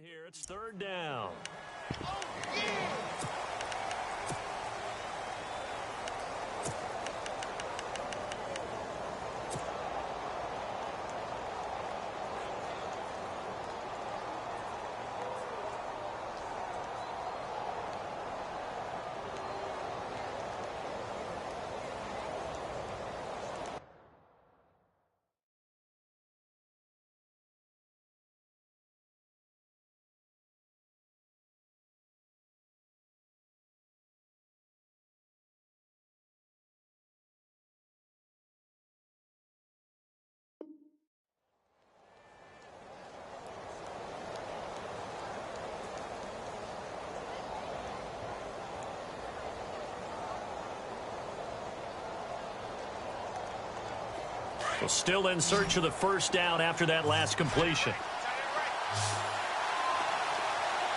Here it's third down. Well, still in search of the first down after that last completion.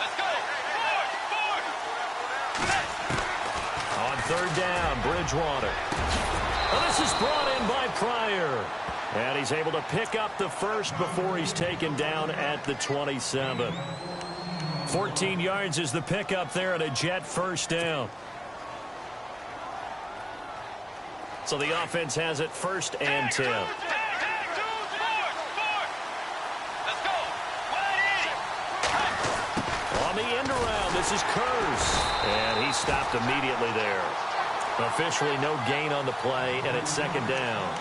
Let's go. On third down, Bridgewater. Well, this is brought in by Pryor. And he's able to pick up the first before he's taken down at the 27. 14 yards is the pickup there at a Jet first down. So the offense has it first and 10. Let's go. On the end around, this is Kurz. And he stopped immediately there. Officially no gain on the play, and it's second down.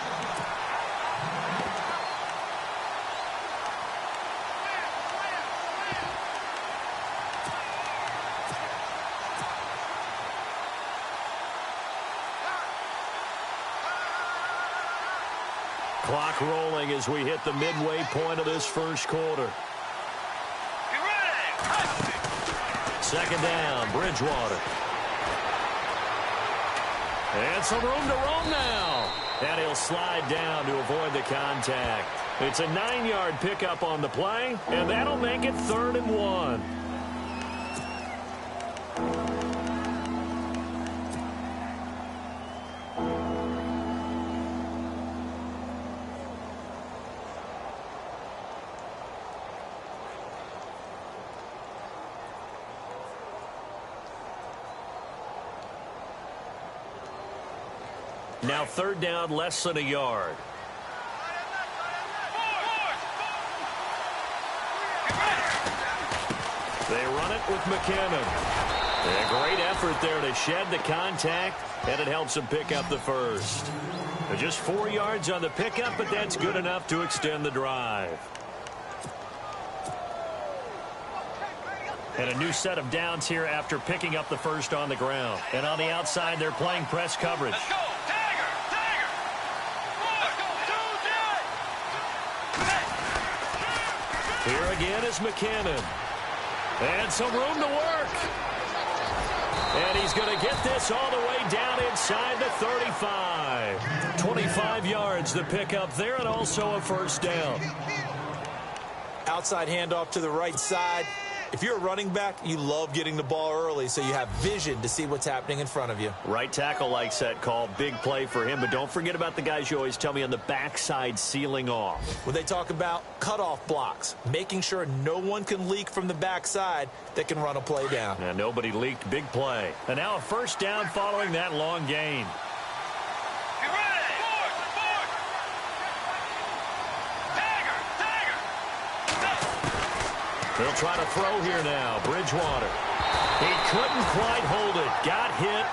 Clock rolling as we hit the midway point of this first quarter. Second down, Bridgewater. And some room to roam now. And he'll slide down to avoid the contact. It's a 9-yard pickup on the play, and that'll make it 3rd and 1. Now third down, less than a yard. They run it with McKinnon. A great effort there to shed the contact, and it helps him pick up the first. Just 4 yards on the pickup, but that's good enough to extend the drive. And a new set of downs here after picking up the first on the ground. And on the outside, they're playing press coverage. Let's go. Here again is McKinnon. And some room to work. And he's going to get this all the way down inside the 35. 25 yards the pickup there, and also a first down. Outside handoff to the right side. If you're a running back, you love getting the ball early so you have vision to see what's happening in front of you. Right tackle likes that call. Big play for him. But don't forget about the guys you always tell me on the backside sealing off. When they talk about cutoff blocks, making sure no one can leak from the backside that can run a play down. And nobody leaked. Big play. And now a first down following that long gain. They'll try to throw here now. Bridgewater. He couldn't quite hold it. Got hit.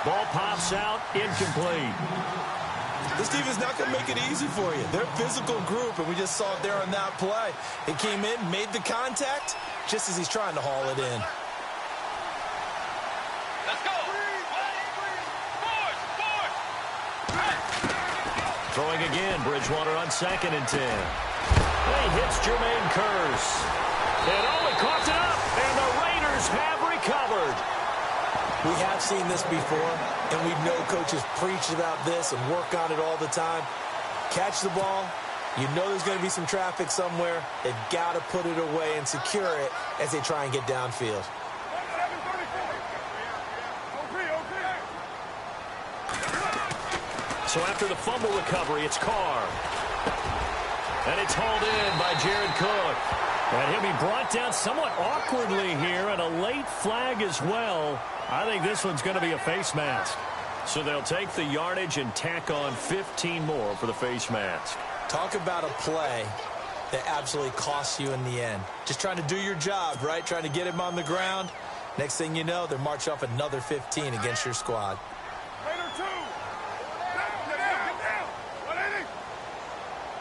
Ball pops out. Incomplete. This team is not going to make it easy for you. They're a physical group, and we just saw it there on that play. He came in, made the contact, just as he's trying to haul it in. Let's go. Throwing again. Bridgewater on 2nd and 10. He hits Jermaine Kurz. And he caught it up, and the Raiders have recovered. We have seen this before, and we know coaches preach about this and work on it all the time. Catch the ball. You know there's going to be some traffic somewhere. They've got to put it away and secure it as they try and get downfield. So after the fumble recovery, it's Carr. And it's hauled in by Jared Cook. And he'll be brought down somewhat awkwardly here, and a late flag as well. I think this one's going to be a face mask. So they'll take the yardage and tack on 15 more for the face mask. Talk about a play that absolutely costs you in the end. Just trying to do your job, right? Trying to get him on the ground. Next thing you know, they're marching off another 15 against your squad. Raider 2. Get down. 180.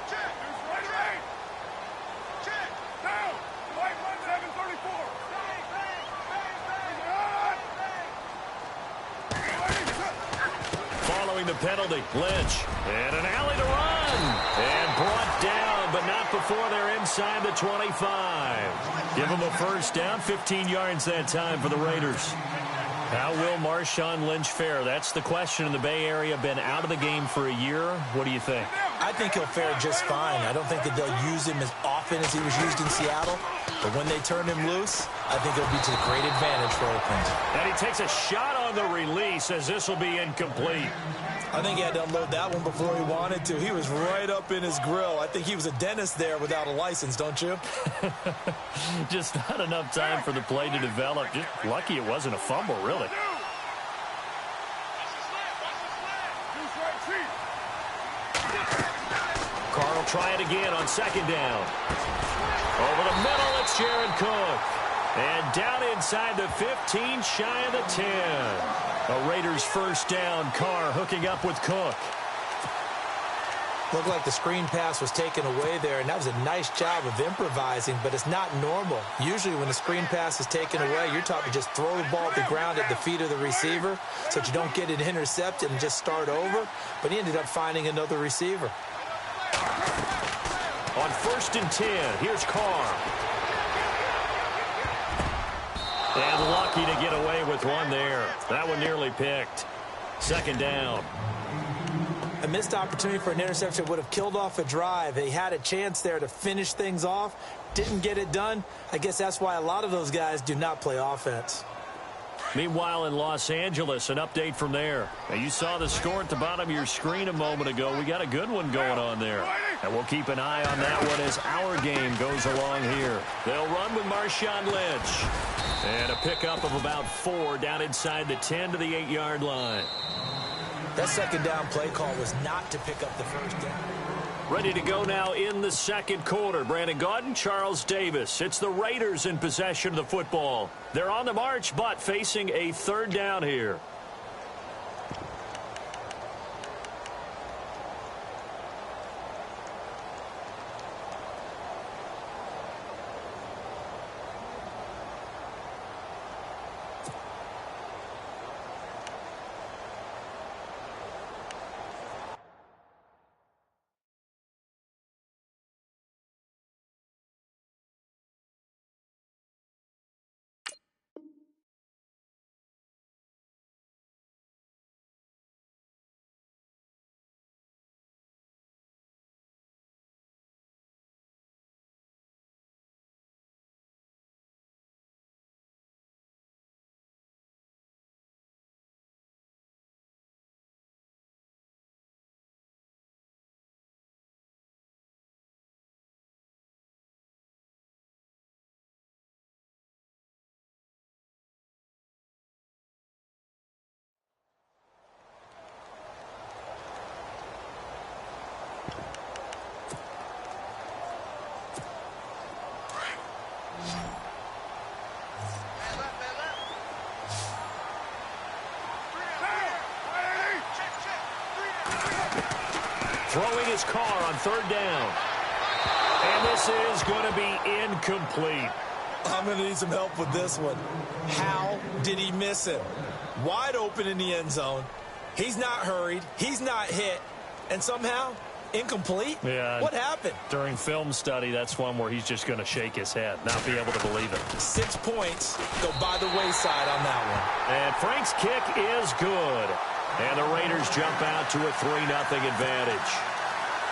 Check. Raider 8. Check. Down. White 1734. Following the penalty, Lynch. And an alley to run. And brought down, but not before they're inside the 25. Give them a first down, 15 yards that time for the Raiders. How will Marshawn Lynch fare? That's the question in the Bay Area. Been out of the game for a year. What do you think? I think he'll fare just fine. I don't think that they'll use him as often as he was used in Seattle. But when they turn him loose, I think it'll be to the great advantage for Oakland. And he takes a shot on the release as this will be incomplete. I think he had to unload that one before he wanted to. He was right up in his grill. I think he was a dentist there without a license, don't you? Just not enough time for the play to develop. Just lucky it wasn't a fumble, really. Carr will try it again on second down. Over the middle, it's Jared Cook. And down inside the 15, shy of the 10. A Raiders first down. Carr hooking up with Cook. Looked like the screen pass was taken away there, and that was a nice job of improvising, but it's not normal. Usually when a screen pass is taken away, you're taught to just throw the ball at the ground at the feet of the receiver so that you don't get it intercepted and just start over. But he ended up finding another receiver. On 1st and 10, here's Carr. And lucky to get away with one there. That one nearly picked. Second down. A missed opportunity for an interception would have killed off a drive. They had a chance there to finish things off. Didn't get it done. I guess that's why a lot of those guys do not play offense. Meanwhile, in Los Angeles, an update from there. Now, you saw the score at the bottom of your screen a moment ago. We got a good one going on there. And we'll keep an eye on that one as our game goes along here. They'll run with Marshawn Lynch. And a pickup of about 4 down inside the 10 to the 8-yard line. That second down play call was not to pick up the first down. Ready to go now in the second quarter. Brandon Gaudin, Charles Davis. It's the Raiders in possession of the football. They're on the march, but facing a third down here. Throwing his Carr on third down. And this is going to be incomplete. I'm going to need some help with this one. How did he miss him? Wide open in the end zone. He's not hurried. He's not hit. And somehow, incomplete? Yeah. What happened? During film study, that's one where he's just going to shake his head, not be able to believe it. 6 points go by the wayside on that one. And Frank's kick is good. And the Raiders jump out to a 3-0 advantage.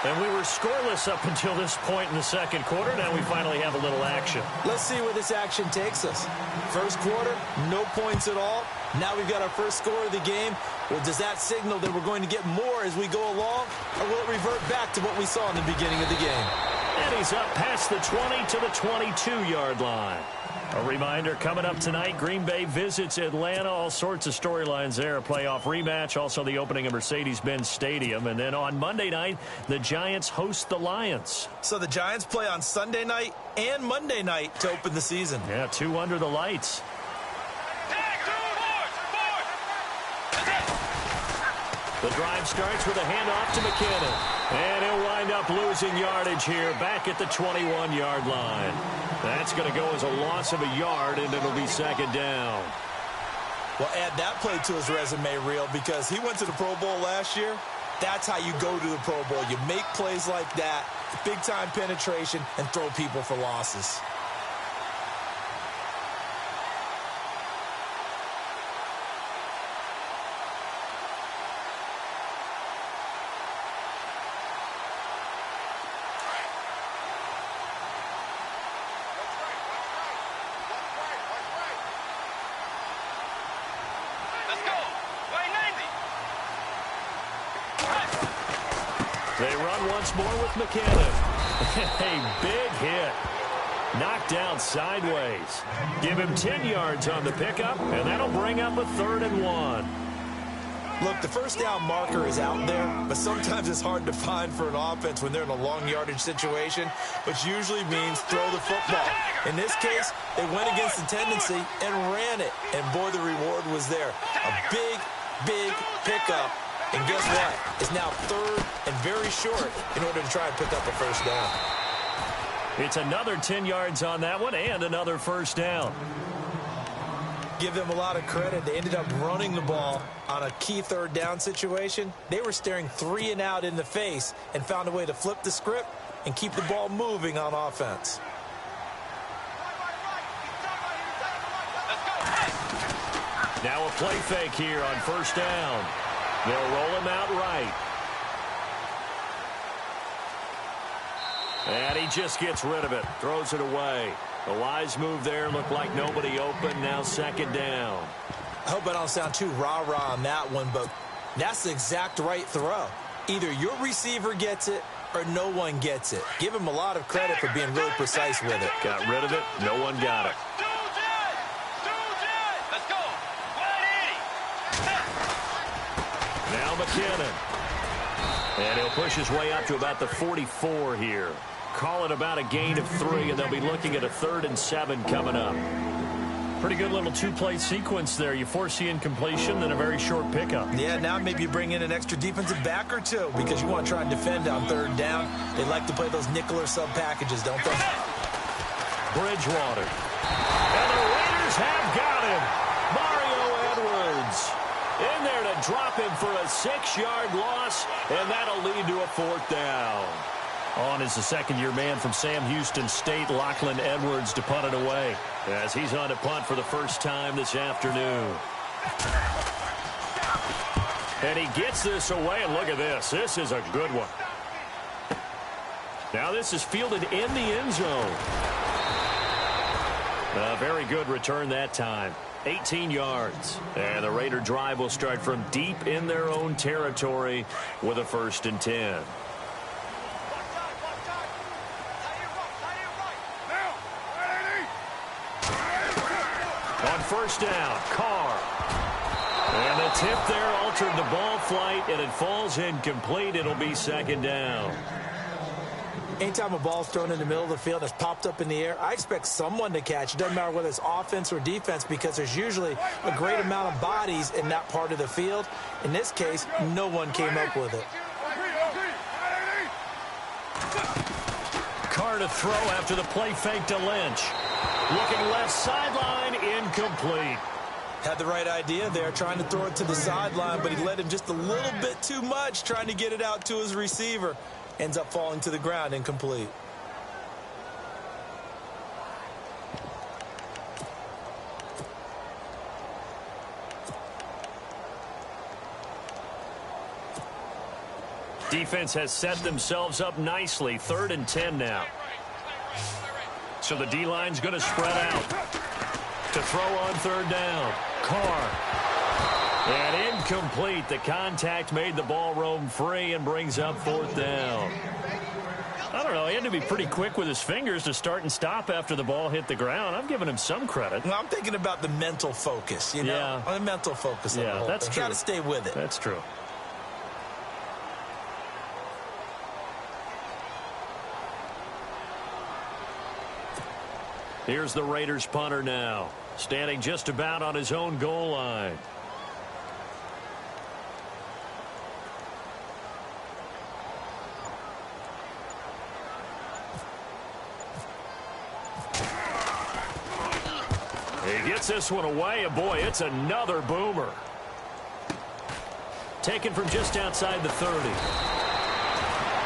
And we were scoreless up until this point in the second quarter. Now we finally have a little action. Let's see where this action takes us. First quarter, no points at all. Now we've got our first score of the game. Well, does that signal that we're going to get more as we go along? Or will it revert back to what we saw in the beginning of the game? And he's up past the 20 to the 22-yard line. A reminder, coming up tonight, Green Bay visits Atlanta. All sorts of storylines there. A playoff rematch, also the opening of Mercedes-Benz Stadium. And then on Monday night, the Giants host the Lions. So the Giants play on Sunday night and Monday night to open the season. Yeah, 2 under the lights. The drive starts with a handoff to McKinnon. And he'll wind up losing yardage here back at the 21-yard line. That's going to go as a loss of a yard, and it'll be second down. Well, add that play to his resume reel because he went to the Pro Bowl last year. That's how you go to the Pro Bowl. You make plays like that, big-time penetration, and throw people for losses. They run once more with McKinnon. A big hit. Knocked down sideways. Give him 10 yards on the pickup, and that'll bring up a 3rd and 1. Look, the first down marker is out there, but sometimes it's hard to find for an offense when they're in a long yardage situation, which usually means throw the football. In this case, they went against the tendency and ran it, and boy, the reward was there. A big, big pickup. And guess what? It's now 3rd and very short in order to try and pick up a first down. It's another 10 yards on that one and another first down. Give them a lot of credit. They ended up running the ball on a key 3rd down situation. They were staring 3 and out in the face and found a way to flip the script and keep the ball moving on offense. Now a play fake here on first down. They'll roll him out right. And he just gets rid of it. Throws it away. A wise move there. Looked like nobody open. Now second down. I hope I don't sound too rah-rah on that one, but that's the exact right throw. Either your receiver gets it or no one gets it. Give him a lot of credit for being really precise with it. Got rid of it. No one got it. Now McKinnon. And he'll push his way up to about the 44 here. Call it about a gain of 3, and they'll be looking at a 3rd and 7 coming up. Pretty good little 2-play sequence there. You force the incompletion, then a very short pickup. Yeah, now maybe you bring in an extra defensive back or 2 because you want to try and defend on 3rd down. They like to play those nickel or sub packages, don't they? Bridgewater. And the Raiders have got him. Mario Edwards in there to drop him for a 6-yard loss, and that'll lead to a 4th down. On is the second-year man from Sam Houston State, Lachlan Edwards, to punt it away as he's on to punt for the first time this afternoon. And he gets this away, and look at this. This is a good one. Now this is fielded in the end zone. A very good return that time. 18 yards. And the Raider drive will start from deep in their own territory with a 1st and 10. On first down, Carr. And the tip there altered the ball flight, and it falls incomplete. It'll be second down. Anytime a ball's thrown in the middle of the field that's popped up in the air, I expect someone to catch. It doesn't matter whether it's offense or defense because there's usually a great amount of bodies in that part of the field. In this case, no one came up with it. Carr to throw after the play fake to Lynch. Looking left sideline, incomplete. Had the right idea there, trying to throw it to the sideline, but he let him just a little bit too much, trying to get it out to his receiver. Ends up falling to the ground, incomplete. Defense has set themselves up nicely. 3rd and 10 now. So the D-line's going to spread out. To throw on 3rd down. Carr. And incomplete. The contact made the ball roam free and brings up 4th down. I don't know. He had to be pretty quick with his fingers to start and stop after the ball hit the ground. I'm giving him some credit. Well, I'm thinking about the mental focus, you know? Yeah. On the mental focus of the whole that's thing. true. Got to stay with it. That's true. Here's the Raiders punter now, standing just about on his own goal line. He gets this one away, and boy, it's another boomer. Taken from just outside the 30.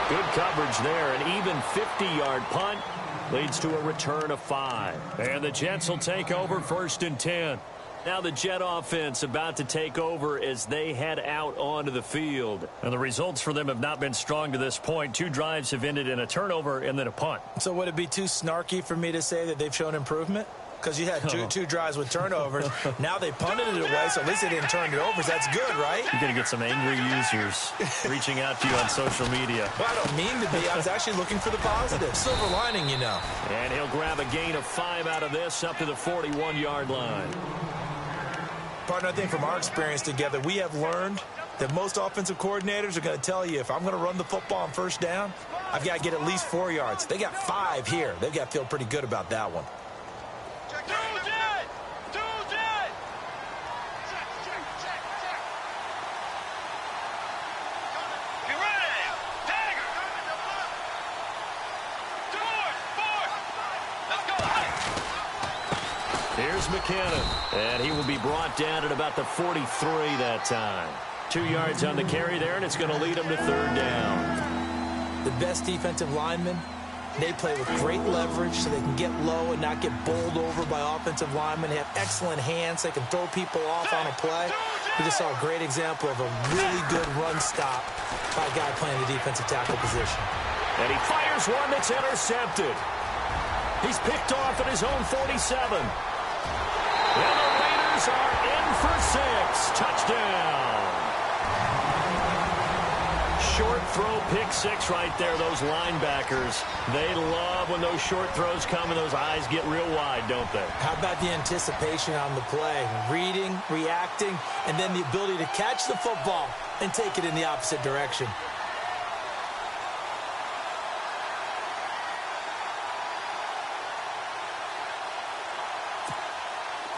Good coverage there, an even 50-yard punt. Leads to a return of 5. And the Jets will take over 1st and 10. Now the Jet offense about to take over as they head out onto the field. And the results for them have not been strong to this point. 2 drives have ended in a turnover and then a punt. So would it be too snarky for me to say that they've shown improvement? Because you had two drives with turnovers. Now they punted it away, so at least they didn't turn it over. So that's good, right? You're going to get some angry users reaching out to you on social media. Well, I don't mean to be. I was actually looking for the positive. Silver lining, you know. And he'll grab a gain of 5 out of this up to the 41-yard line. Partner, I think from our experience together, we have learned that most offensive coordinators are going to tell you, if I'm going to run the football on 1st down, I've got to get at least 4 yards. They got 5 here. They've got to feel pretty good about that one. Here's McKinnon, and he will be brought down at about the 43 that time. 2 yards on the carry there, and it's going to lead him to 3rd down. The best defensive linemen, they play with great leverage so they can get low and not get bowled over by offensive linemen. They have excellent hands. They can throw people off on a play. We just saw a great example of a really good run stop by a guy playing the defensive tackle position. And he fires one that's intercepted. He's picked off at his own 47. And the Raiders are in for 6. Touchdown. Short throw, pick 6 right there. Those linebackers, they love when those short throws come and those eyes get real wide, don't they? How about the anticipation on the play? Reading, reacting, and then the ability to catch the football and take it in the opposite direction.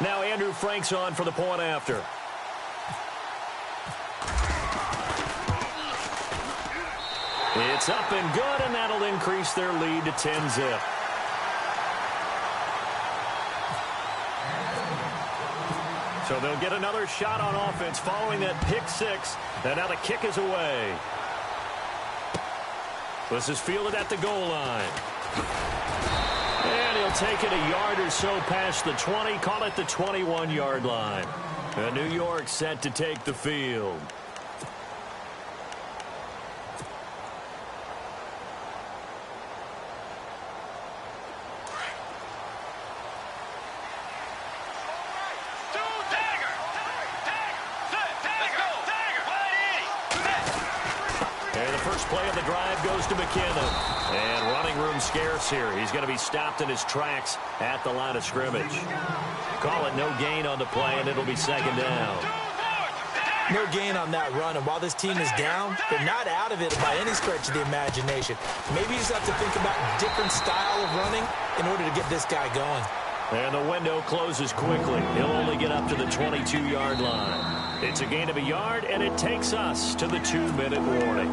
Now Andrew Frank's on for the point after. It's up and good, and that'll increase their lead to 10-zip. So they'll get another shot on offense following that pick 6. And now the kick is away. This is fielded at the goal line. And he'll take it a yard or so past the 20, call it the 21-yard line. And New York set to take the field. Play of the drive goes to McKinnon. And running room scarce here. He's going to be stopped in his tracks at the line of scrimmage. Call it no gain on the play, and it'll be 2nd down. No gain on that run, and while this team is down, they're not out of it by any stretch of the imagination. Maybe you just have to think about a different style of running in order to get this guy going. And the window closes quickly. He'll only get up to the 22-yard line. It's a gain of a yard, and it takes us to the 2-minute warning.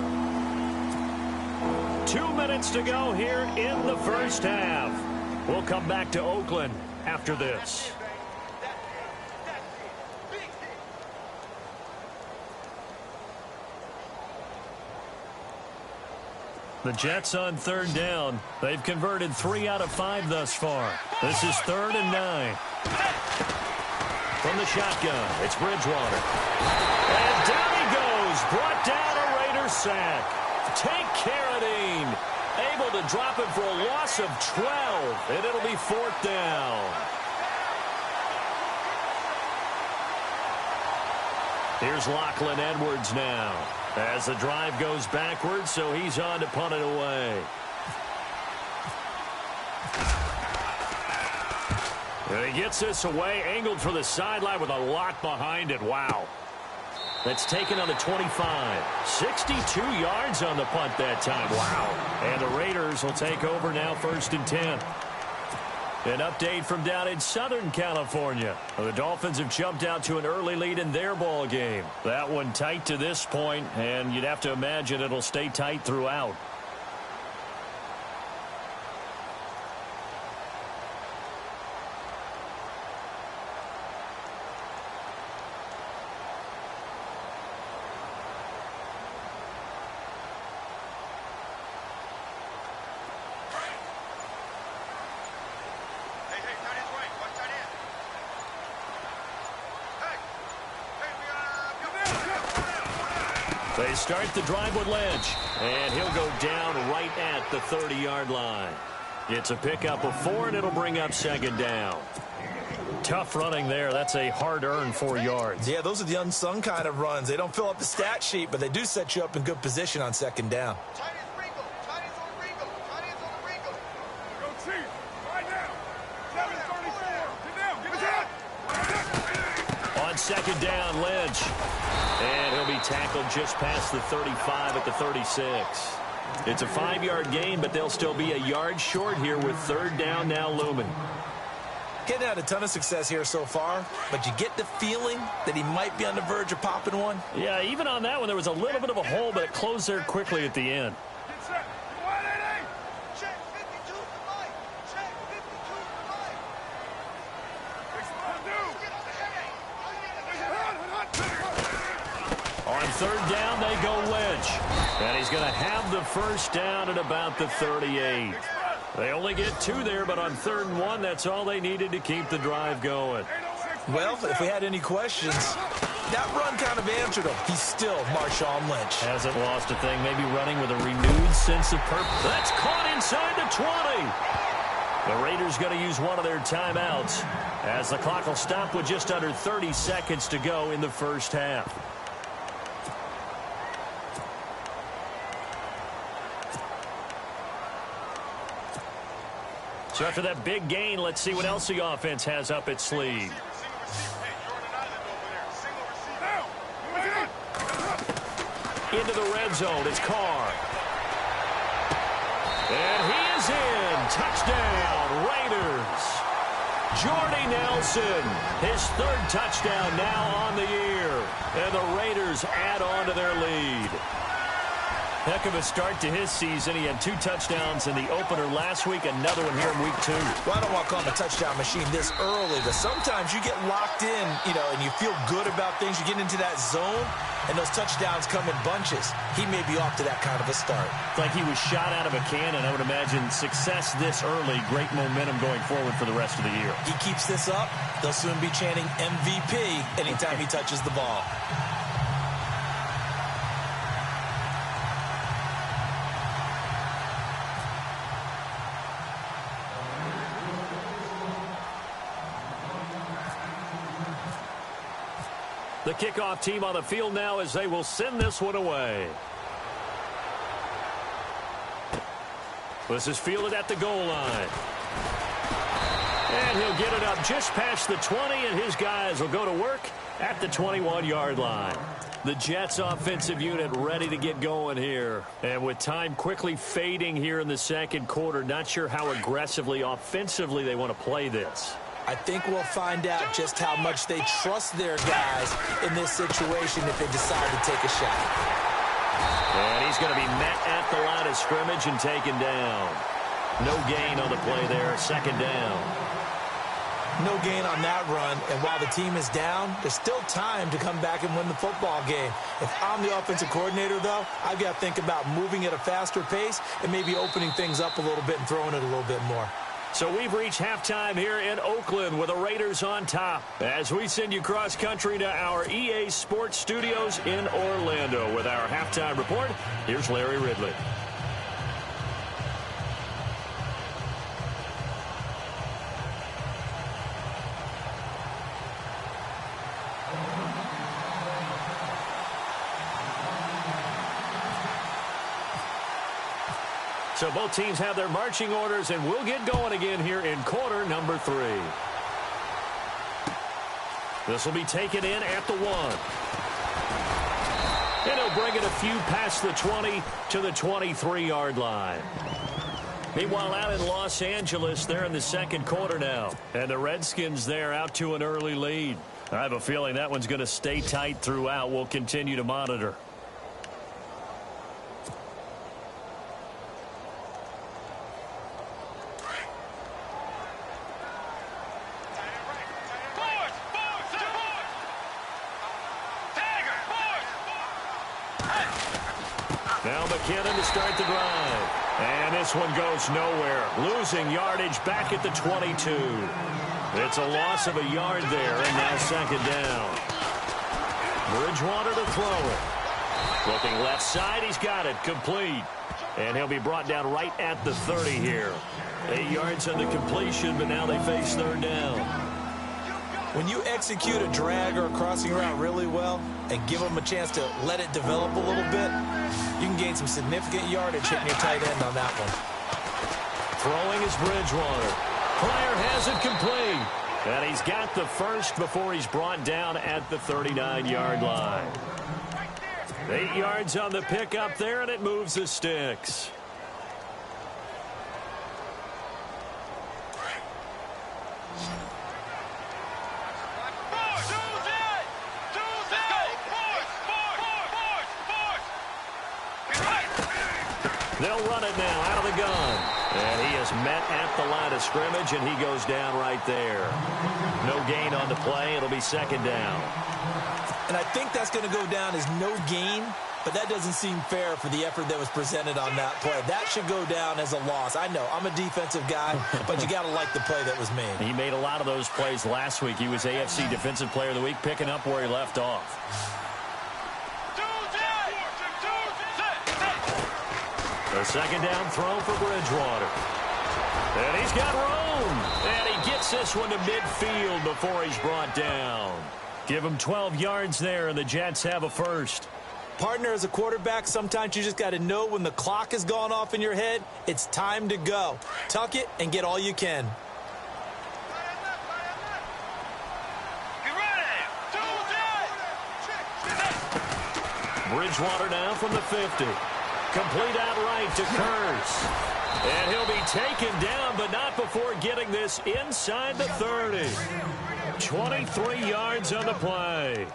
2 minutes to go here in the first half. We'll come back to Oakland after this. The Jets on 3rd down. They've converted 3 out of 5 thus far. This is 3rd and 9. From the shotgun, it's Bridgewater. And down he goes. Brought down a Raiders sack. Take Carradine, able to drop him for a loss of 12, and it'll be 4th down. Here's Lachlan Edwards now as the drive goes backwards, so he's on to punt it away. And he gets this away, angled for the sideline with a lot behind it. Wow. That's taken on the 25. 62 yards on the punt that time. Wow. And the Raiders will take over now, 1st and 10. An update from down in Southern California. The Dolphins have jumped out to an early lead in their ball game. That one tight to this point, and you'd have to imagine it'll stay tight throughout. They start the drive with Lynch, and he'll go down right at the 30-yard line. It's a pickup of 4, and it'll bring up 2nd down. Tough running there. That's a hard-earned 4 yards. Yeah, those are the unsung kind of runs. They don't fill up the stat sheet, but they do set you up in good position on 2nd down. Go Chiefs. Right now. 7:34. Get down. Get down. On 2nd down, Lynch. And he'll be tackled just past the 35 at the 36. It's a 5-yard gain, but they'll still be a yard short here with 3rd down now looming. Getting out a ton of success here so far, but you get the feeling that he might be on the verge of popping one. Yeah, even on that one, there was a little bit of a hole, but it closed there quickly at the end. Get set. You wide, 8-8. Check 52 to the line. Check 52 to the line. Explode, dude. Get on the head. On 3rd down, they go Lynch. And he's going to have the 1st down at about the 38. They only get 2 there, but on 3rd and 1, that's all they needed to keep the drive going. Well, if we had any questions, that run kind of answered him. He's still Marshawn Lynch. Hasn't lost a thing, maybe running with a renewed sense of purpose. That's caught inside the 20. The Raiders going to use one of their timeouts as the clock will stop with just under 30 seconds to go in the 1st half. So after that big gain, let's see what else the offense has up its sleeve. Into the red zone, it's Carr. And he is in. Touchdown, Raiders. Jordy Nelson, his 3rd touchdown now on the year. And the Raiders add on to their lead. Heck of a start to his season. He had 2 touchdowns in the opener last week, another one here in week 2. Well, I don't want to call him a touchdown machine this early, but sometimes you get locked in, and you feel good about things. You get into that zone, and those touchdowns come in bunches. He may be off to that kind of a start. It's like he was shot out of a cannon. I would imagine success this early, great momentum going forward for the rest of the year. He keeps this up, they'll soon be chanting MVP anytime he touches the ball. The kickoff team on the field now as they will send this one away. This is fielded at the goal line. And he'll get it up just past the 20, and his guys will go to work at the 21-yard line. The Jets offensive unit ready to get going here. And with time quickly fading here in the 2nd quarter, not sure how aggressively, offensively they want to play this. I think we'll find out just how much they trust their guys in this situation if they decide to take a shot. And he's going to be met at the line of scrimmage and taken down. No gain on the play there, 2nd down. No gain on that run, and while the team is down, there's still time to come back and win the football game. If I'm the offensive coordinator, though, I've got to think about moving at a faster pace and maybe opening things up a little bit and throwing it a little bit more. So we've reached halftime here in Oakland with the Raiders on top as we send you cross-country to our EA Sports Studios in Orlando with our halftime report. Here's Larry Ridley. So both teams have their marching orders, and we'll get going again here in quarter number 3. This will be taken in at the 1. And he'll bring it a few past the 20 to the 23-yard line. Meanwhile, out in Los Angeles, they're in the second quarter now. And the Redskins there out to an early lead. I have a feeling that one's going to stay tight throughout. We'll continue to monitor. Now McKinnon to start the drive. And this one goes nowhere. Losing yardage back at the 22. It's a loss of a yard there, and now second down. Bridgewater to throw it. Looking left side, he's got it. Complete. And he'll be brought down right at the 30 here. 8 yards on the completion, but now they face third down. When you execute a drag or a crossing route really well and give them a chance to let it develop a little bit, you can gain some significant yardage hitting your tight end on that one. Throwing is Bridgewater. Pryor has it complete. And he's got the first before he's brought down at the 39-yard line. 8 yards on the pickup there, and it moves the sticks. They'll run it now out of the gun. And he is met at the line of scrimmage, and he goes down right there. No gain on the play. It'll be second down. And I think that's going to go down as no gain, but that doesn't seem fair for the effort that was presented on that play. That should go down as a loss. I know, I'm a defensive guy, but you got to like the play that was made. He made a lot of those plays last week. He was AFC Defensive Player of the Week, picking up where he left off. A second down throw for Bridgewater. And he's got room. And he gets this one to midfield before he's brought down. Give him 12 yards there, and the Jets have a first. Partner, as a quarterback, sometimes you just got to know when the clock has gone off in your head, it's time to go. Tuck it and get all you can. Bridgewater now from the 50. Complete outright to Kurtz. And he'll be taken down, but not before getting this inside the 30. 23 yards on the play.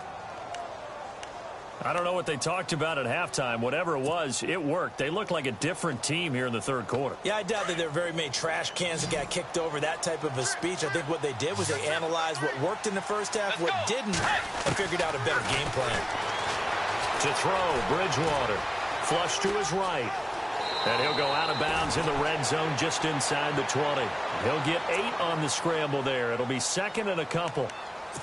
I don't know what they talked about at halftime. Whatever it was, it worked. They looked like a different team here in the third quarter. Yeah, I doubt that there were very many trash cans that got kicked over, that type of a speech. I think what they did was they analyzed what worked in the first half, what didn't, and figured out a better game plan. To throw, Bridgewater. Flush to his right. And he'll go out of bounds in the red zone just inside the 20. He'll get 8 on the scramble there. It'll be second and a couple.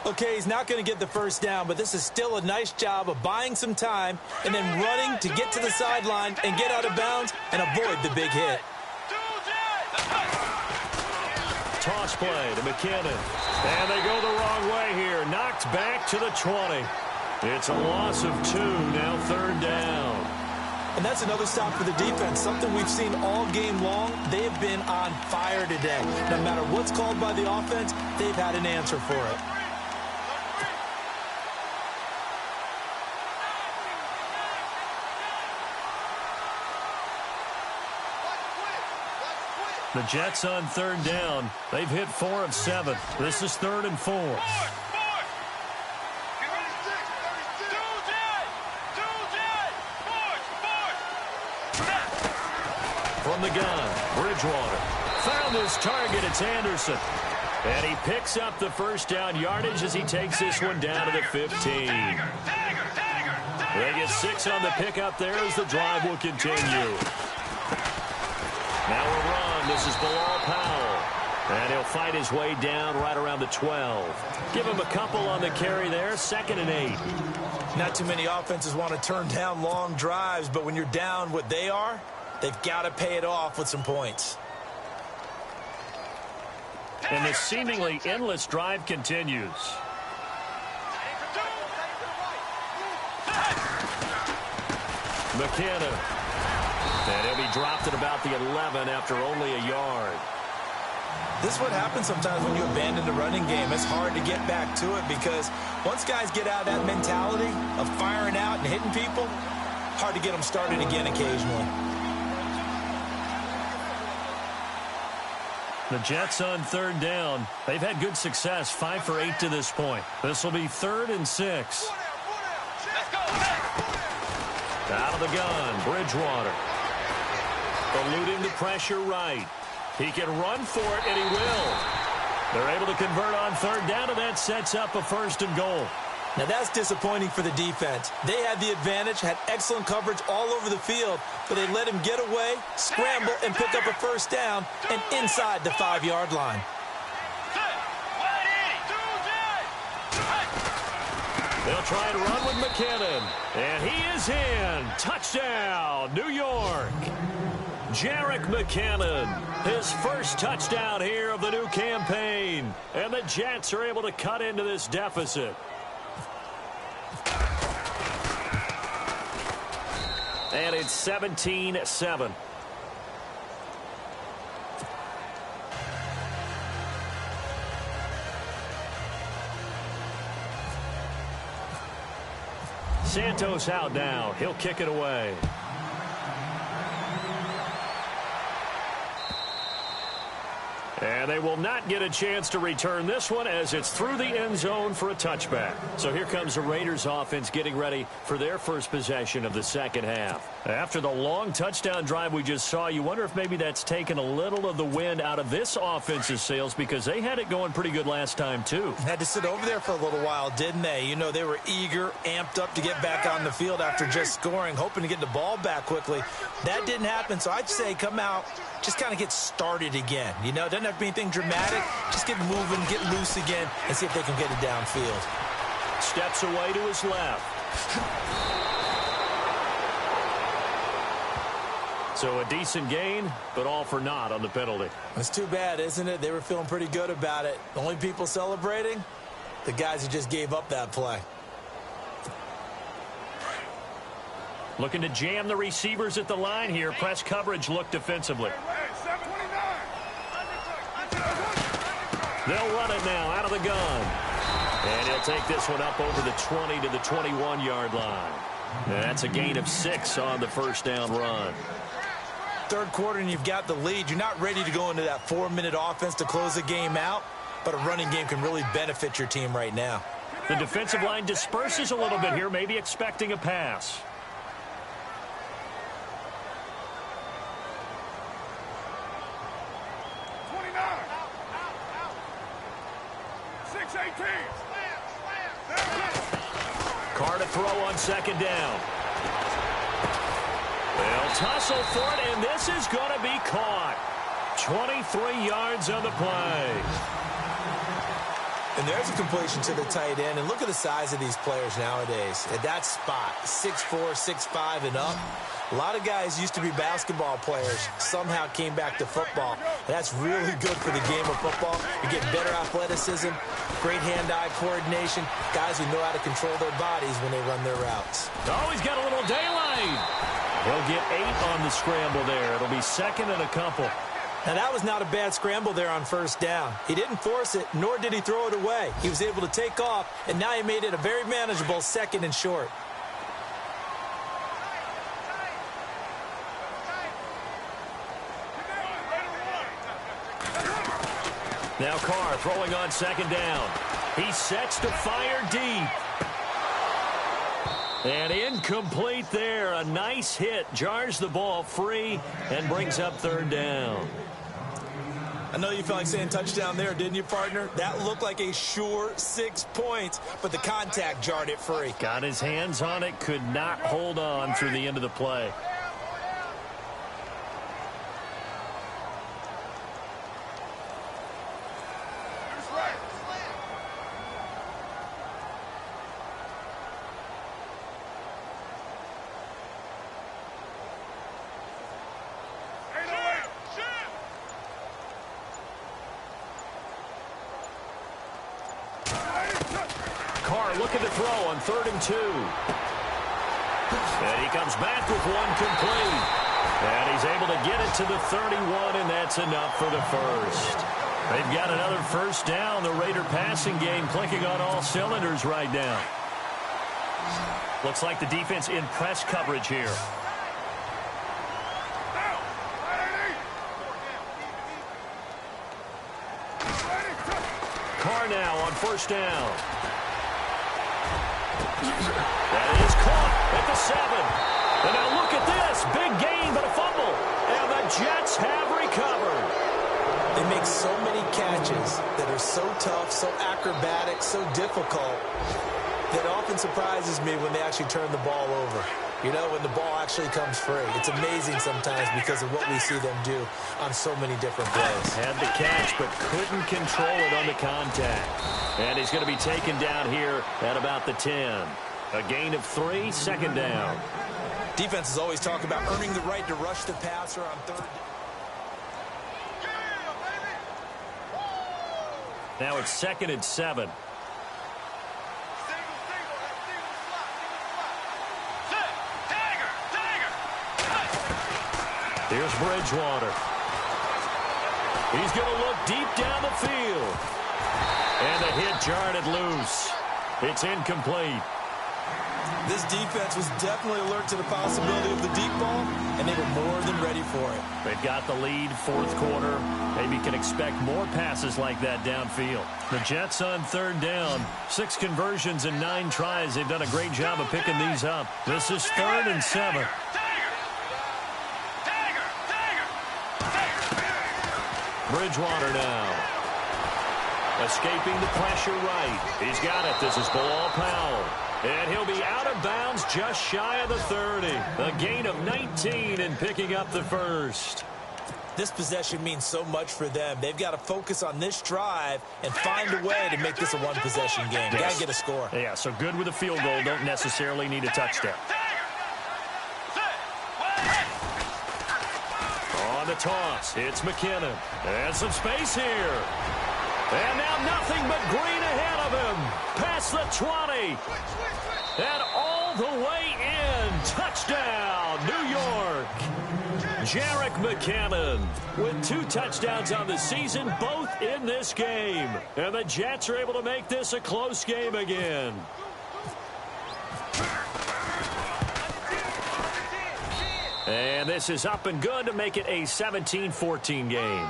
Okay, he's not going to get the first down, but this is still a nice job of buying some time and then running to get to the sideline and get out of bounds and avoid the big hit. Toss play to McKinnon. And they go the wrong way here. Knocked back to the 20. It's a loss of 2, now third down. And that's another stop for the defense, something we've seen all game long. They have been on fire today. No matter what's called by the offense, they've had an answer for it. The Jets on third down. They've hit 4 of 7. This is 3rd and 4. From the gun, Bridgewater. Found his target, it's Anderson. And he picks up the first down yardage as he takes this one down to the 15. They get 6 on the pickup there as the drive will continue. Now a run. This is Bilal Powell. And he'll fight his way down right around the 12. Give him a couple on the carry there. 2nd and 8. Not too many offenses want to turn down long drives, but when you're down what they are, they've got to pay it off with some points. And the seemingly endless drive continues. McKinnon. And he'll be dropped at about the 11 after only a yard. This is what happens sometimes when you abandon the running game. It's hard to get back to it because once guys get out of that mentality of firing out and hitting people, hard to get them started again occasionally. The Jets on third down. They've had good success, 5 for 8 to this point. This will be 3rd and 6. Out of the gun, Bridgewater. Eluding the pressure right. He can run for it, and he will. They're able to convert on third down, and that sets up a 1st and goal. Now, that's disappointing for the defense. They had the advantage, had excellent coverage all over the field, but they let him get away, scramble, and pick up a 1st down, and inside the 5-yard line. They'll try and run with McKinnon, and he is in. Touchdown, New York. Jerick McKinnon, his first touchdown here of the new campaign. And the Jets are able to cut into this deficit. And it's 17-7. Santos out now. He'll kick it away. And they will not get a chance to return this one as it's through the end zone for a touchback. So here comes the Raiders offense getting ready for their first possession of the second half. After the long touchdown drive we just saw, you wonder if maybe that's taken a little of the wind out of this offense's sails because they had it going pretty good last time too. Had to sit over there for a little while, didn't they? You know, they were eager, amped up to get back on the field after just scoring, hoping to get the ball back quickly. That didn't happen, so I'd say come out, just kind of get started again. You know, it doesn't have to be anything dramatic. Just get moving, get loose again, and see if they can get it downfield. Steps away to his left. So a decent gain, but all for naught on the penalty. It's too bad, isn't it? They were feeling pretty good about it. The only people celebrating, the guys who just gave up that play. Looking to jam the receivers at the line here. Press coverage look defensively. They'll run it now out of the gun. And he'll take this one up over the 20 to the 21-yard line. And that's a gain of 6 on the first down run. Third quarter and you've got the lead. You're not ready to go into that 4-minute offense to close the game out, but a running game can really benefit your team right now. The defensive line disperses a little bit here, maybe expecting a pass. Carr to throw on second down. They'll tussle for it, and this is going to be caught. 23 yards on the play. And there's a completion to the tight end. And look at the size of these players nowadays. At that spot, 6'4", 6'5", and up. A lot of guys used to be basketball players, somehow came back to football. And that's really good for the game of football. You get better athleticism, great hand-eye coordination, guys who know how to control their bodies when they run their routes. Oh, he's got a little daylight. He'll get 8 on the scramble there. It'll be second and a couple. Now, that was not a bad scramble there on first down. He didn't force it, nor did he throw it away. He was able to take off, and now he made it a very manageable second and short. Now Carr throwing on second down. He sets to fire deep. And incomplete there. A nice hit. Jars the ball free and brings up third down. I know you felt like saying touchdown there, didn't you, partner? That looked like a sure 6 points, but the contact jarred it free. Got his hands on it. Could not hold on through the end of the play. Looking to throw on 3rd and 2. And he comes back with one complete. And he's able to get it to the 31, and that's enough for the first. They've got another first down. The Raider passing game clicking on all cylinders right now. Looks like the defense in press coverage here. Carr now on first down. That is caught at the 7. And now look at this. Big gain, but a fumble. And the Jets have recovered. They make so many catches that are so tough, so acrobatic, so difficult, that often surprises me when they actually turn the ball over. You know, when the ball actually comes free. It's amazing sometimes because of what we see them do on so many different plays. Had the catch, but couldn't control it on the contact. And he's going to be taken down here at about the 10. A gain of 3, second down. Defenses always talk about earning the right to rush the passer on third down. Now it's 2nd and 7. Here's Bridgewater. He's going to look deep down the field. And the hit jarred it loose. It's incomplete. This defense was definitely alert to the possibility of the deep ball, and they were more than ready for it. They've got the lead, fourth quarter. Maybe can expect more passes like that downfield. The Jets on third down. 6 conversions and 9 tries. They've done a great job of picking these up. This is 3rd and 7. Bridgewater now. Escaping the pressure right. He's got it. This is Bilal Powell. And he'll be out of bounds just shy of the 30. A gain of 19 and picking up the first. This possession means so much for them. They've got to focus on this drive and find a way to make this a one-possession game. Yes. Got to get a score. Yeah, so good with a field goal. Don't necessarily need a touchdown. On the toss, it's McKinnon. And some space here. And now nothing but green ahead of him. Past the 20. And all the way in. Touchdown, New York. Jerick McKinnon with 2 touchdowns on the season, both in this game. And the Jets are able to make this a close game again. And this is up and good to make it a 17-14 game.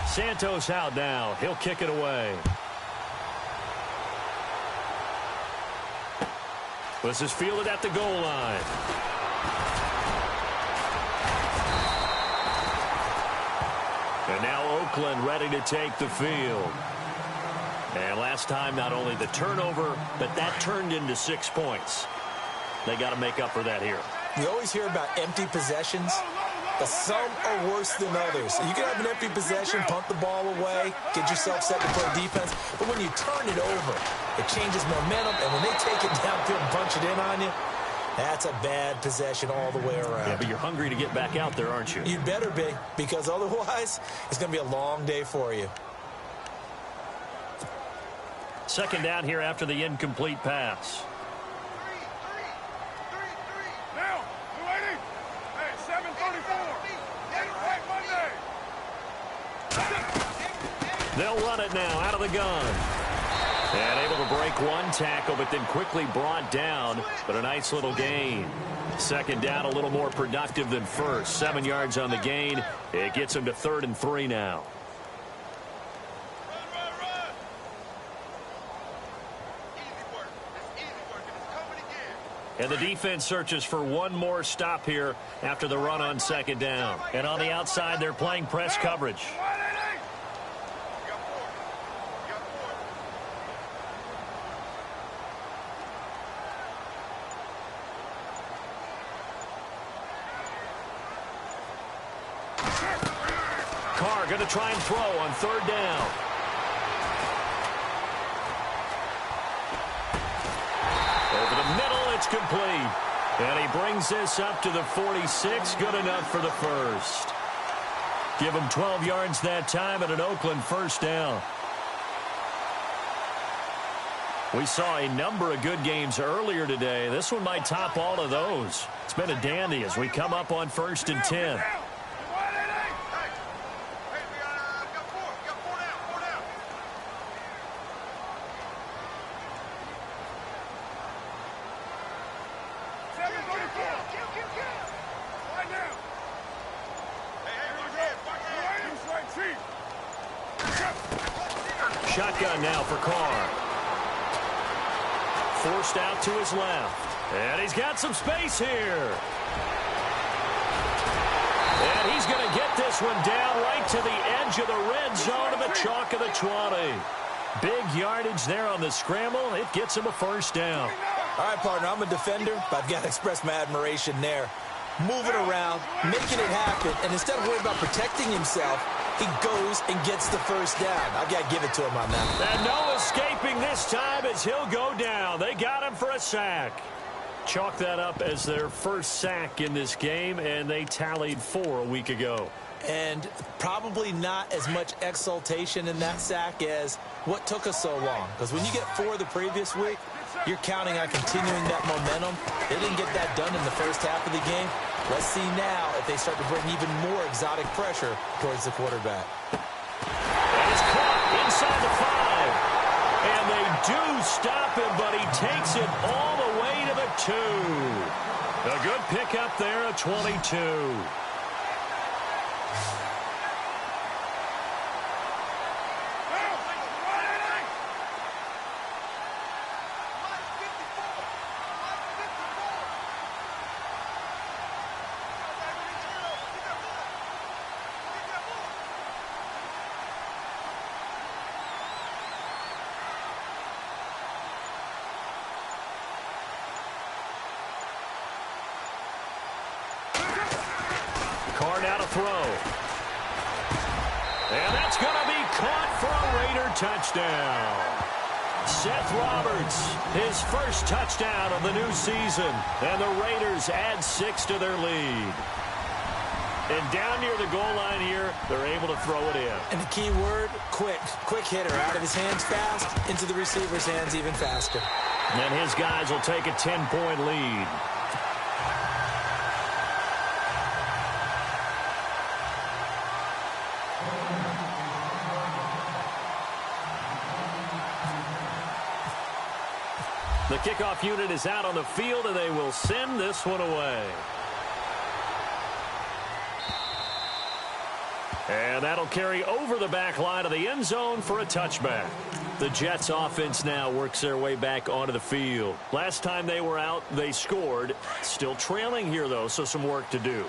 Santos out now. He'll kick it away. This is fielded at the goal line. And now Oakland ready to take the field. And last time, not only the turnover, but that turned into 6 points. They got to make up for that here. We always hear about empty possessions, but some are worse than others. You can have an empty possession, punt the ball away, get yourself set to play defense, but when you turn it over, it changes momentum, and when they take it downfield and punch it in on you, that's a bad possession all the way around. Yeah, but you're hungry to get back out there, aren't you? You'd better be, because otherwise, it's going to be a long day for you. Second down here after the incomplete pass. Now, 280. Hey, 734. Get it right Monday. They'll run it now out of the gun. And able to break one tackle, but then quickly brought down. But a nice little gain. Second down, a little more productive than first. 7 yards on the gain. It gets him to 3rd and 3 now. And the defense searches for one more stop here after the run on second down. And on the outside, they're playing press coverage. Carr going to try and throw on third down. Over the middle, it's complete. And he brings this up to the 46. Good enough for the first. Give him 12 yards that time and an Oakland first down. We saw a number of good games earlier today. This one might top all of those. It's been a dandy as we come up on 1st and 10. Shotgun now for Carr. Forced out to his left. And he's got some space here. And he's going to get this one down right to the edge of the red zone of the chalk of the 20. Big yardage there on the scramble. It gets him a first down. All right, partner, I'm a defender, but I've got to express my admiration there. Moving around, making it happen, and instead of worrying about protecting himself, he goes and gets the first down. I've got to give it to him on that. And no escaping this time as he'll go down. They got him for a sack. Chalk that up as their first sack in this game, and they tallied 4 a week ago. And probably not as much exultation in that sack as what took us so long. Because when you get 4 the previous week, you're counting on continuing that momentum. They didn't get that done in the first half of the game. Let's see now if they start to bring even more exotic pressure towards the quarterback. And it's caught inside the 5. And they do stop him, but he takes it all the way to the 2. A good pickup there, a 22. Carr now to throw. And that's going to be caught for a Raider touchdown. Seth Roberts, his first touchdown of the new season. And the Raiders add 6 to their lead. And down near the goal line here, they're able to throw it in. And the key word, quick. Quick hitter. Out of his hands fast, into the receiver's hands even faster. And his guys will take a 10-point lead. The kickoff unit is out on the field, and they will send this one away. And that'll carry over the back line of the end zone for a touchback. The Jets offense now works their way back onto the field. Last time they were out, they scored. Still trailing here, though, so some work to do.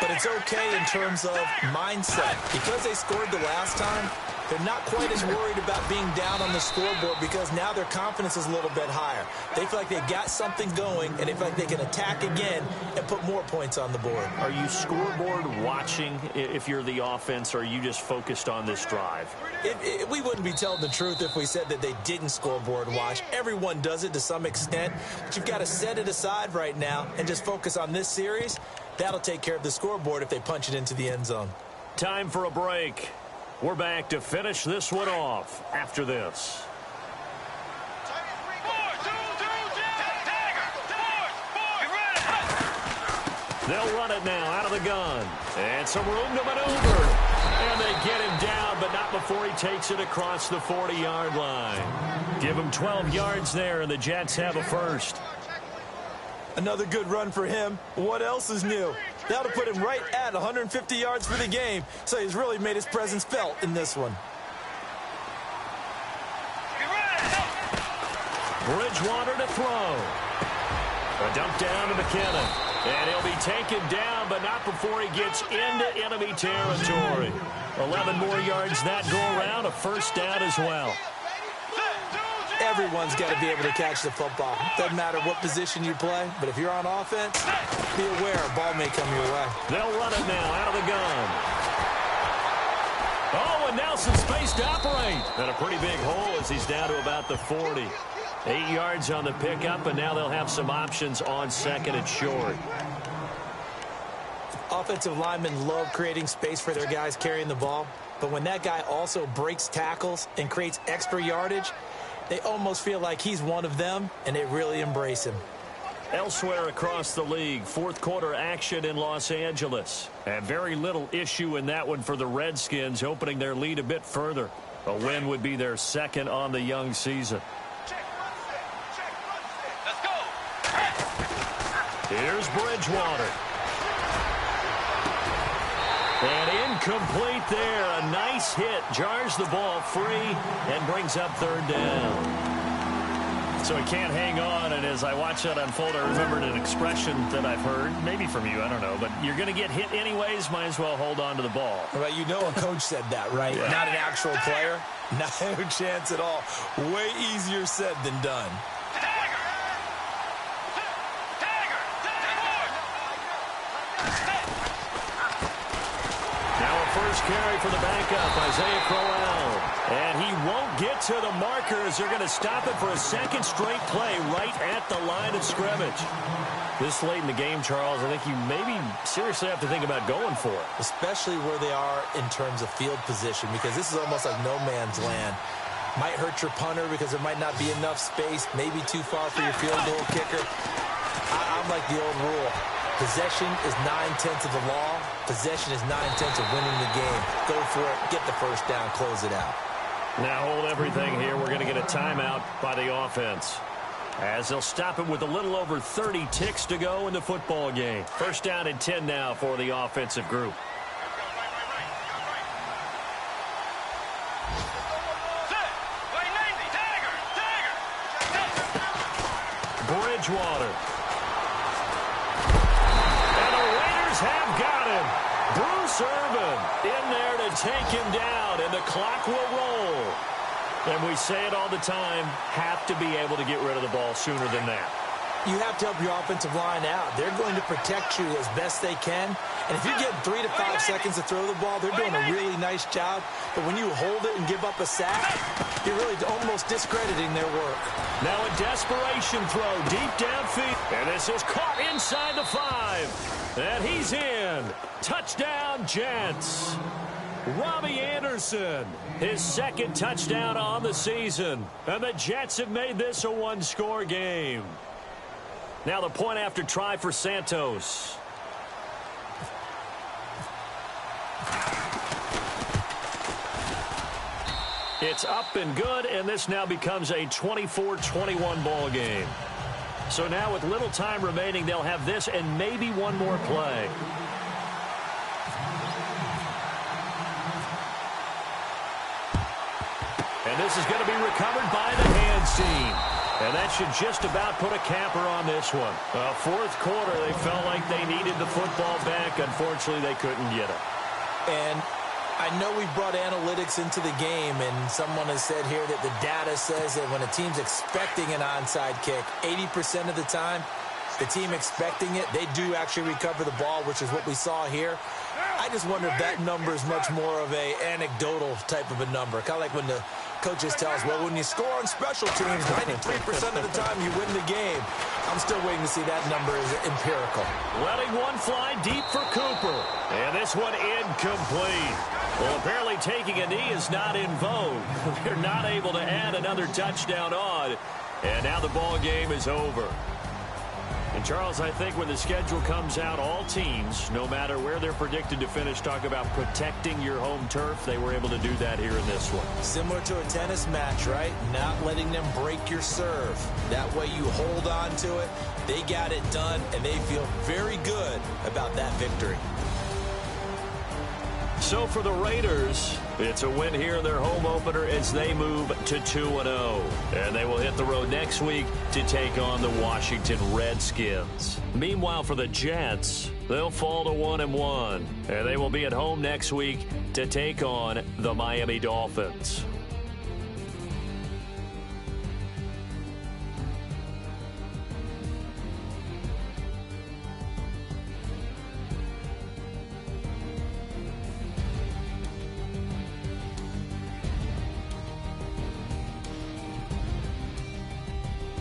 But it's okay in terms of mindset. Because they scored the last time, they're not quite as worried about being down on the scoreboard because now their confidence is a little bit higher. They feel like they've got something going, and they feel like they can attack again and put more points on the board. Are you scoreboard watching if you're the offense, or are you just focused on this drive? We wouldn't be telling the truth if we said that they didn't scoreboard watch. Everyone does it to some extent, but you've got to set it aside right now and just focus on this series. That'll take care of the scoreboard if they punch it into the end zone. Time for a break. We're back to finish this one off after this. They'll run it now out of the gun. And some room to maneuver. And they get him down, but not before he takes it across the 40-yard line. Give him 12 yards there, and the Jets have a first. Another good run for him. What else is new? That'll put him right at 150 yards for the game, so he's really made his presence felt in this one. Bridgewater to throw. A dump down to McKinnon. And he'll be taken down, but not before he gets into enemy territory. 11 more yards that go around, a first down as well. Everyone's got to be able to catch the football. Doesn't matter what position you play, but if you're on offense, be aware a ball may come your way. They'll run it now out of the gun. Oh, and now some space to operate. And a pretty big hole as he's down to about the 40. 8 yards on the pickup, and now they'll have some options on second and short. Offensive linemen love creating space for their guys carrying the ball, but when that guy also breaks tackles and creates extra yardage, They almost feel like he's one of them, and they really embrace him. Elsewhere across the league, fourth quarter action in Los Angeles. And very little issue in that one for the Redskins, opening their lead a bit further. A win would be their second on the young season. Let's go. Here's Bridgewater. And incomplete there. A nice hit. Jars the ball free and brings up third down. So he can't hang on, and as I watch that unfold, I remembered an expression that I've heard, maybe from you, I don't know, but you're going to get hit anyways, might as well hold on to the ball. Well, you know a coach said that, right? Yeah. Not an actual player. No chance at all. Way easier said than done. Now a first carry for the backup, Isaiah Crowell. And he won't get to the markers. They're going to stop it for a second straight play right at the line of scrimmage. This late in the game, Charles, I think you maybe seriously have to think about going for it. Especially where they are in terms of field position, because this is almost like no man's land. Might hurt your punter because there might not be enough space, maybe too far for your field goal kicker. I'm like the old rule. Possession is 9/10 of the law. Possession is 9/10 of winning the game. Go for it. Get the first down. Close it out. Now hold everything here. We're going to get a timeout by the offense, as they'll stop it with a little over 30 ticks to go in the football game. First down and 10 now for the offensive group. Bridgewater. And the Raiders have got him. Bruce Irvin in there to take him down, and the clock will roll. And we say it all the time, have to be able to get rid of the ball sooner than that. You have to help your offensive line out. They're going to protect you as best they can. And if you get 3 to 5 seconds to throw the ball, they're doing a really nice job. But when you hold it and give up a sack, you're really almost discrediting their work. Now a desperation throw deep downfield. And this is caught inside the 5. And he's in. Touchdown, Jets. Robbie Anderson, his second touchdown on the season. And the Jets have made this a one-score game. Now the point after try for Santos. It's up and good, and this now becomes a 24-21 ball game. So now with little time remaining, they'll have this and maybe one more play. And this is going to be recovered by the hands team. And that should just about put a capper on this one. Fourth quarter, they felt like they needed the football back. Unfortunately, they couldn't get it. And I know we brought analytics into the game, and someone has said here that the data says that when a team's expecting an onside kick, 80% of the time, the team expecting it, they do actually recover the ball, which is what we saw here. I just wonder if that number is much more of a anecdotal type of a number. Kind of like when the coaches tell us, well, when you score on special teams, 93% of the time you win the game. I'm still waiting to see that number is empirical. Letting one fly deep for Cooper. And this one incomplete. Well, apparently taking a knee is not in vogue. They're not able to add another touchdown on. And now the ball game is over. And, Charles, I think when the schedule comes out, all teams, no matter where they're predicted to finish, talk about protecting your home turf. They were able to do that here in this one. Similar to a tennis match, right? Not letting them break your serve. That way you hold on to it. They got it done, and they feel very good about that victory. So for the Raiders, it's a win here in their home opener as they move to 2-0. And they will hit the road next week to take on the Washington Redskins. Meanwhile, for the Jets, they'll fall to 1-1. And they will be at home next week to take on the Miami Dolphins.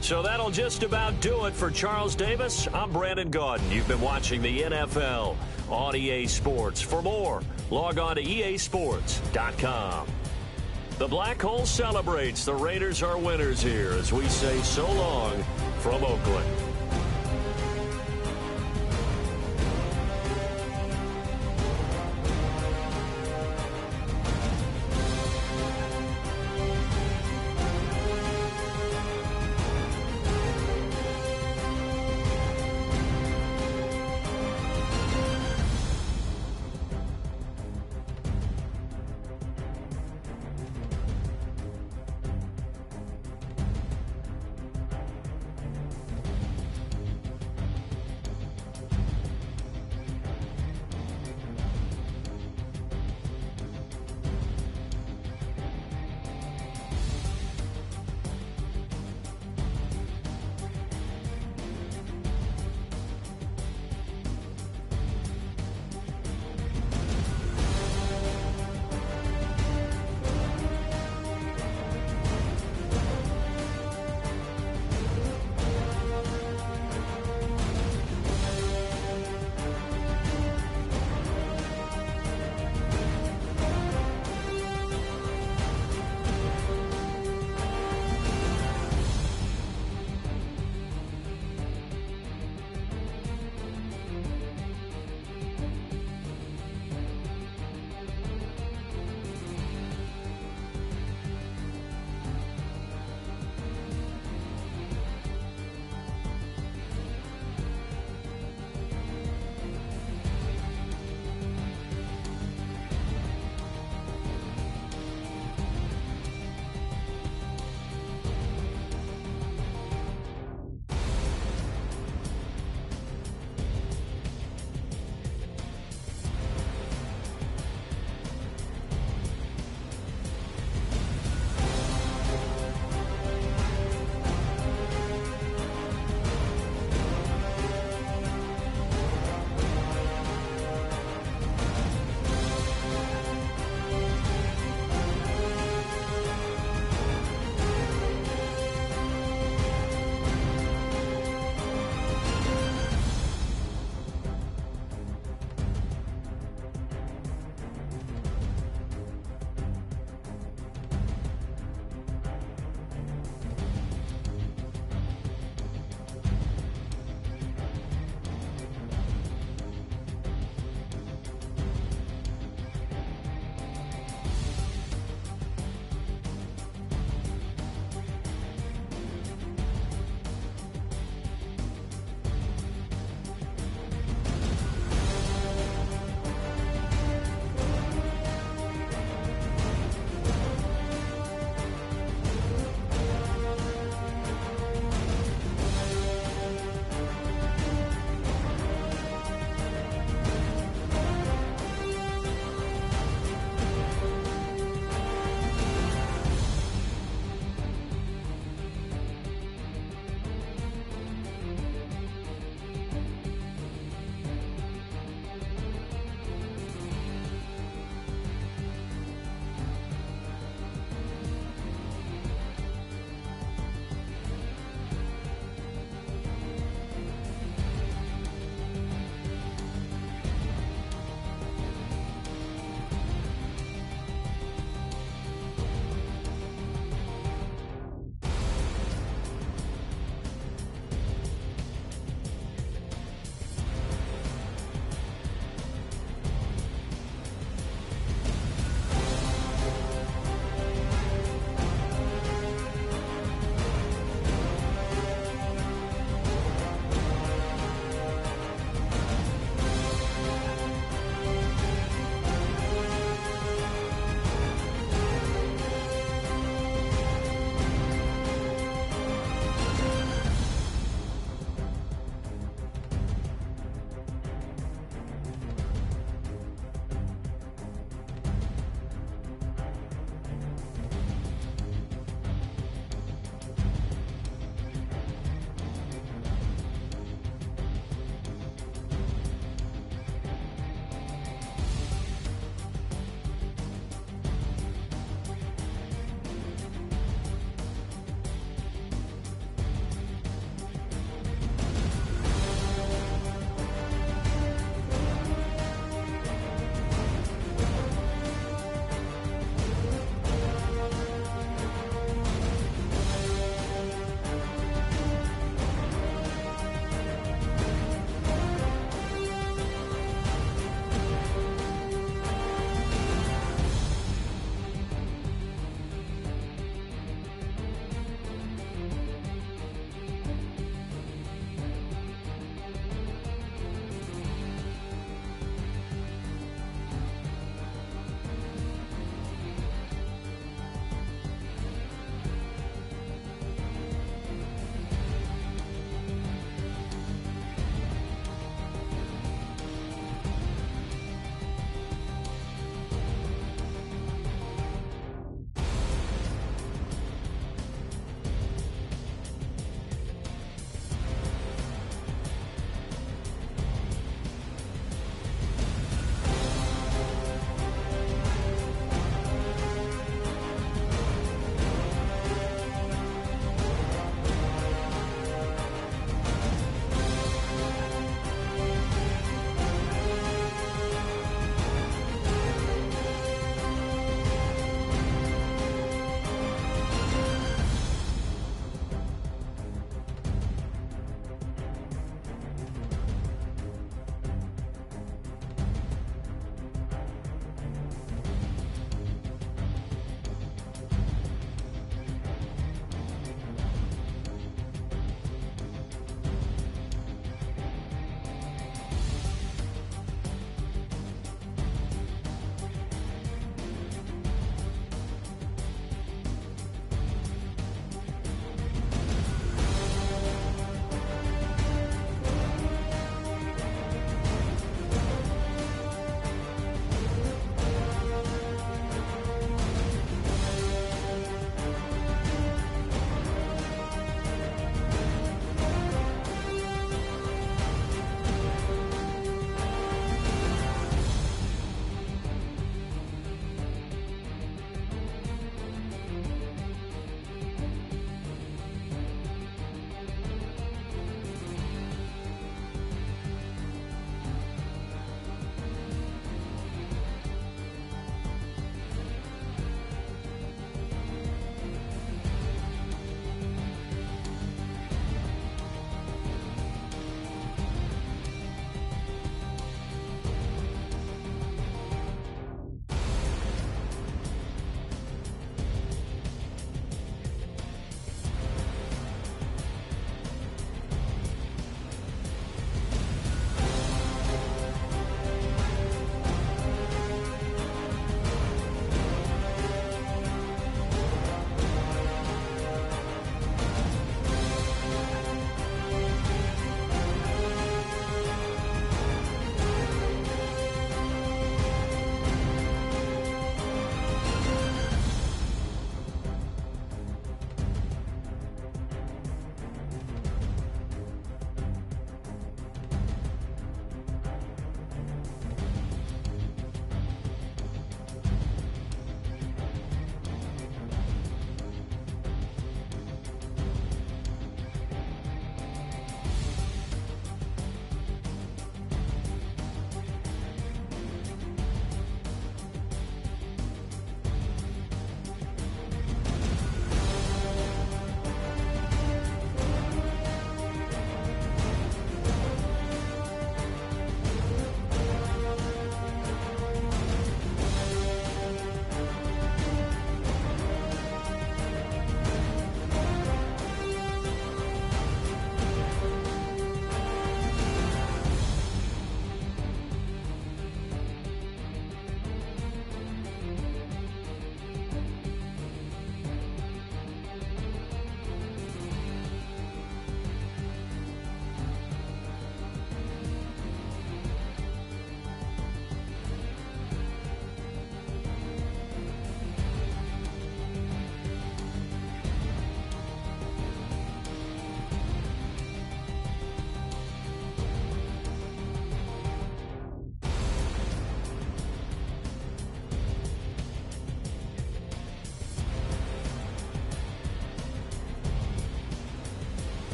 So that'll just about do it for Charles Davis. I'm Brandon Gaudin. You've been watching the NFL on EA Sports. For more, log on to easports.com. The Black Hole celebrates. The Raiders are winners here as we say so long from Oakland.